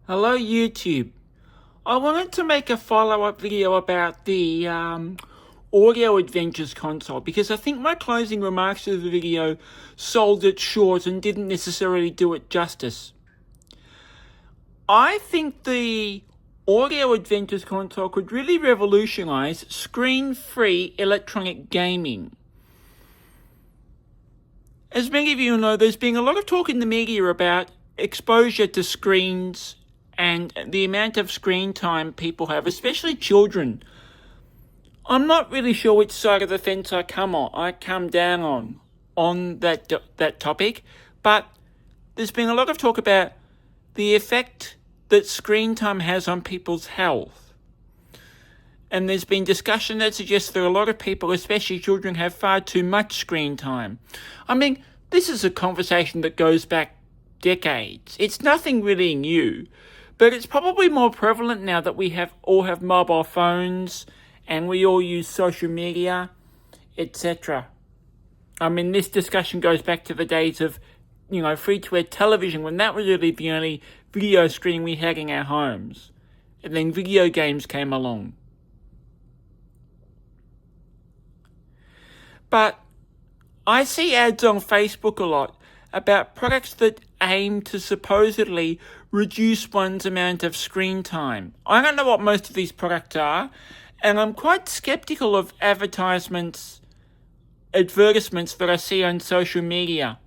Hello YouTube. I wanted to make a follow-up video about the Audio Adventures console because I think my closing remarks to the video sold it short and didn't necessarily do it justice. I think the Audio Adventures console could really revolutionize screen-free electronic gaming. As many of you know, there's been a lot of talk in the media about exposure to screens and the amount of screen time people have, especially children. I'm not really sure which side of the fence I come down on that topic, but there's been a lot of talk about the effect that screen time has on people's health. And there's been discussion that suggests that a lot of people, especially children, have far too much screen time. I mean, this is a conversation that goes back decades. It's nothing really new, but it's probably more prevalent now that we all have mobile phones and we all use social media, etc. I mean, this discussion goes back to the days of, free-to-air television, when that was really the only video screen we had in our homes. And then video games came along. But I see ads on Facebook a lot about products that aim to supposedly reduce one's amount of screen time. I don't know what most of these products are, and I'm quite skeptical of advertisements that I see on social media.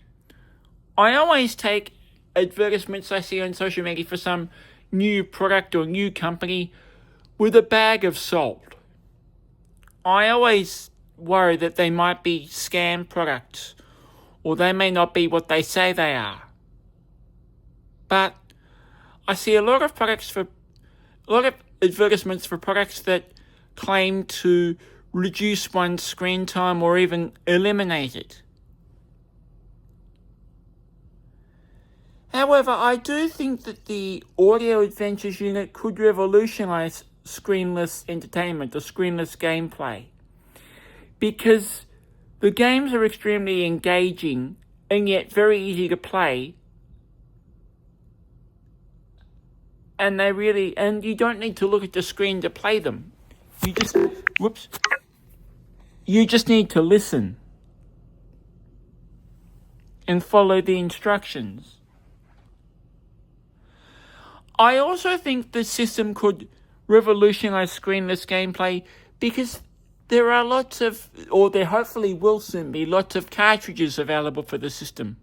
I always take advertisements I see on social media for some new product or new company with a bag of salt. I always worry that they might be scam products, or they may not be what they say they are. But I see a lot of advertisements for products that claim to reduce one's screen time or even eliminate it. However, I do think that the Audio Adventures unit could revolutionize screenless entertainment or screenless gameplay, because the games are extremely engaging and yet very easy to play. And you don't need to look at the screen to play them. You just need to listen and follow the instructions. I also think the system could revolutionize screenless gameplay because there hopefully will soon be lots of cartridges available for the system.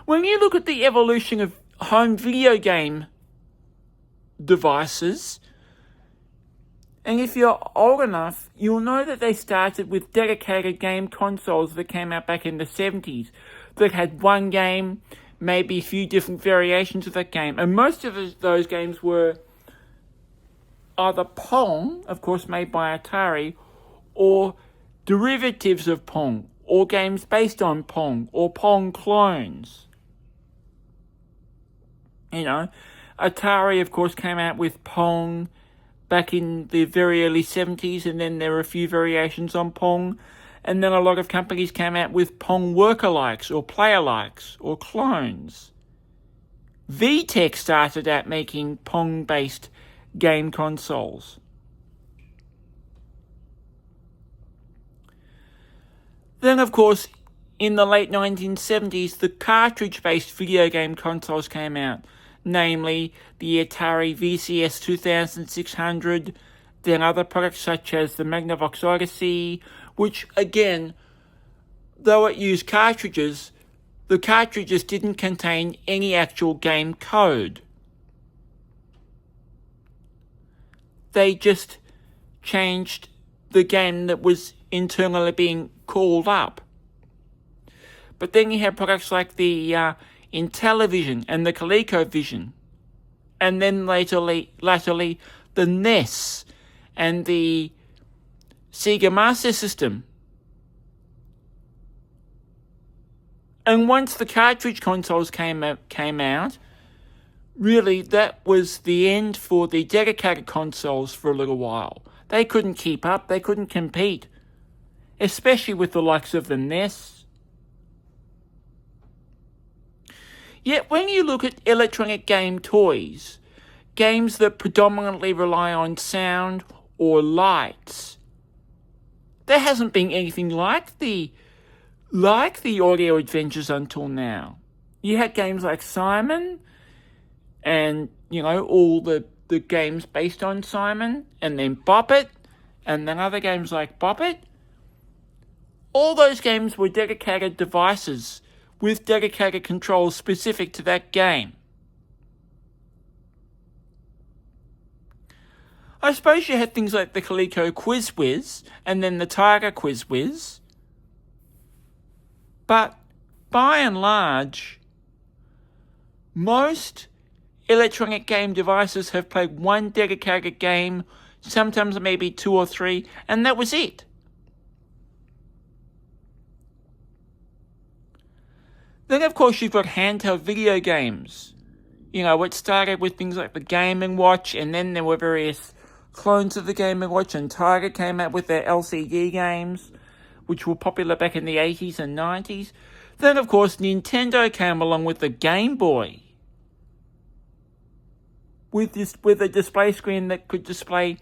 When you look at the evolution of home video game devices, and if you're old enough, you'll know that they started with dedicated game consoles that came out back in the 70s that had one game, maybe a few different variations of that game. And most of those games were either Pong, of course made by Atari, or derivatives of Pong, or games based on Pong, or Pong clones. Atari, of course, came out with Pong back in the very early 70s, and then there were a few variations on Pong, and then a lot of companies came out with Pong workalikes, or player-likes, or clones. VTech started out making Pong-based game consoles. Then, of course, in the late 1970s, the cartridge-based video game consoles came out, namely the Atari VCS 2600, then other products such as the Magnavox Odyssey, which, again, though it used cartridges, the cartridges didn't contain any actual game code. They just changed the game that was internally being called up. But then you have products like the Intellivision and the ColecoVision, and then latterly the NES and the Sega Master System. And once the cartridge consoles came out, really that was the end for the dedicated consoles for a little while. They couldn't keep up, they couldn't compete, especially with the likes of the NES. Yet when you look at electronic game toys, games that predominantly rely on sound or lights, there hasn't been anything like the audio adventures until now. You had games like Simon and, all the games based on Simon, and then Bop It, and then other games like Bop It. All those games were dedicated devices with dedicated controls specific to that game. I suppose you had things like the Coleco Quiz Whiz and then the Tiger Quiz Whiz. But by and large, most electronic game devices have played one dedicated game, sometimes maybe 2 or 3, and that was it. Then, of course, you've got handheld video games. It started with things like the Game & Watch, and then there were various clones of the Game & Watch, and Tiger came out with their LCD games, which were popular back in the 80s and 90s. Then, of course, Nintendo came along with the Game Boy, with a display screen that could display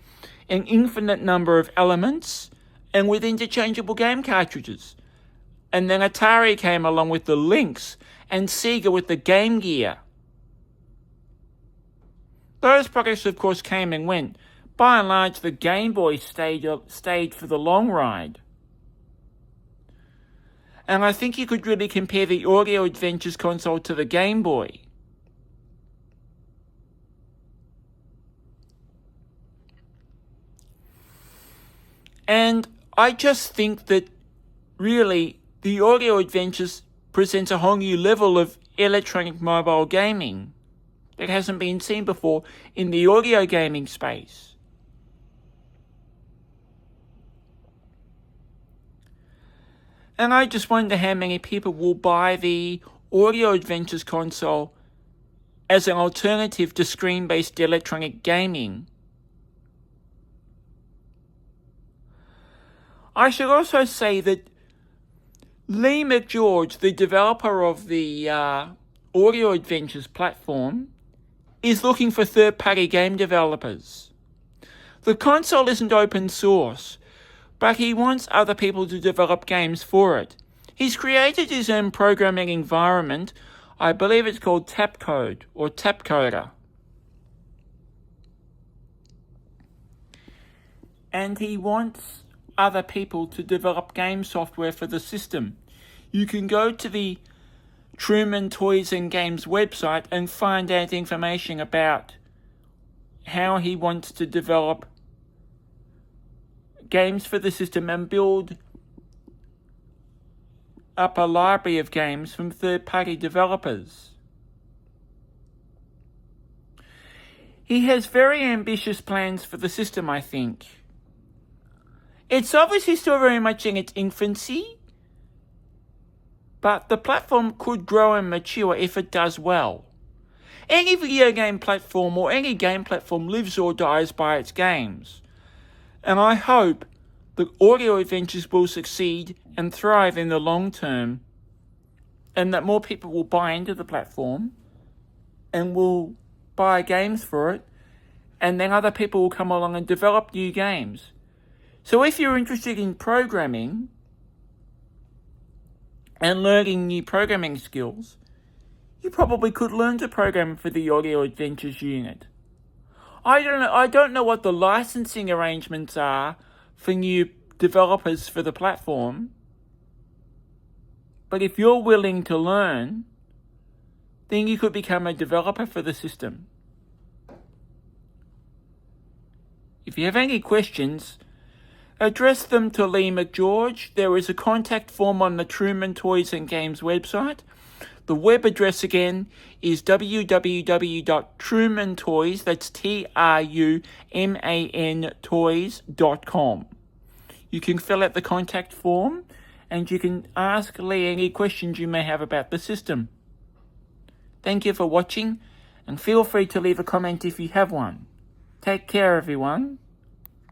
an infinite number of elements, and with interchangeable game cartridges. And then Atari came along with the Lynx, and Sega with the Game Gear. Those products, of course, came and went. By and large, the Game Boy stayed for the long ride. And I think you could really compare the Audio Adventures console to the Game Boy. And I just think that, really, the Audio Adventures presents a whole new level of electronic mobile gaming that hasn't been seen before in the audio gaming space. And I just wonder how many people will buy the Audio Adventures console as an alternative to screen-based electronic gaming. I should also say that Lee McGeorge, the developer of the Audio Adventures platform, is looking for third-party game developers. The console isn't open source, but he wants other people to develop games for it. He's created his own programming environment. I believe it's called Tapcode or Tapcoder. And he wants other people to develop game software for the system. You can go to the Truman Toys and Games website and find out information about how he wants to develop games for the system and build up a library of games from third-party developers. He has very ambitious plans for the system, I think. It's obviously still very much in its infancy, but the platform could grow and mature if it does well. Any video game platform or any game platform lives or dies by its games. And I hope that Audio Adventures will succeed and thrive in the long term, and that more people will buy into the platform and will buy games for it, and then other people will come along and develop new games. So if you're interested in programming and learning new programming skills, you probably could learn to program for the Audio Adventures unit. I don't know what the licensing arrangements are for new developers for the platform, but if you're willing to learn, then you could become a developer for the system. If you have any questions, address them to Lee McGeorge. There is a contact form on the Truman Toys and Games website. The web address again is www.trumantoys, that's TRUMAN toys.com. You can fill out the contact form and you can ask Lee any questions you may have about the system. Thank you for watching, and feel free to leave a comment if you have one. Take care, everyone.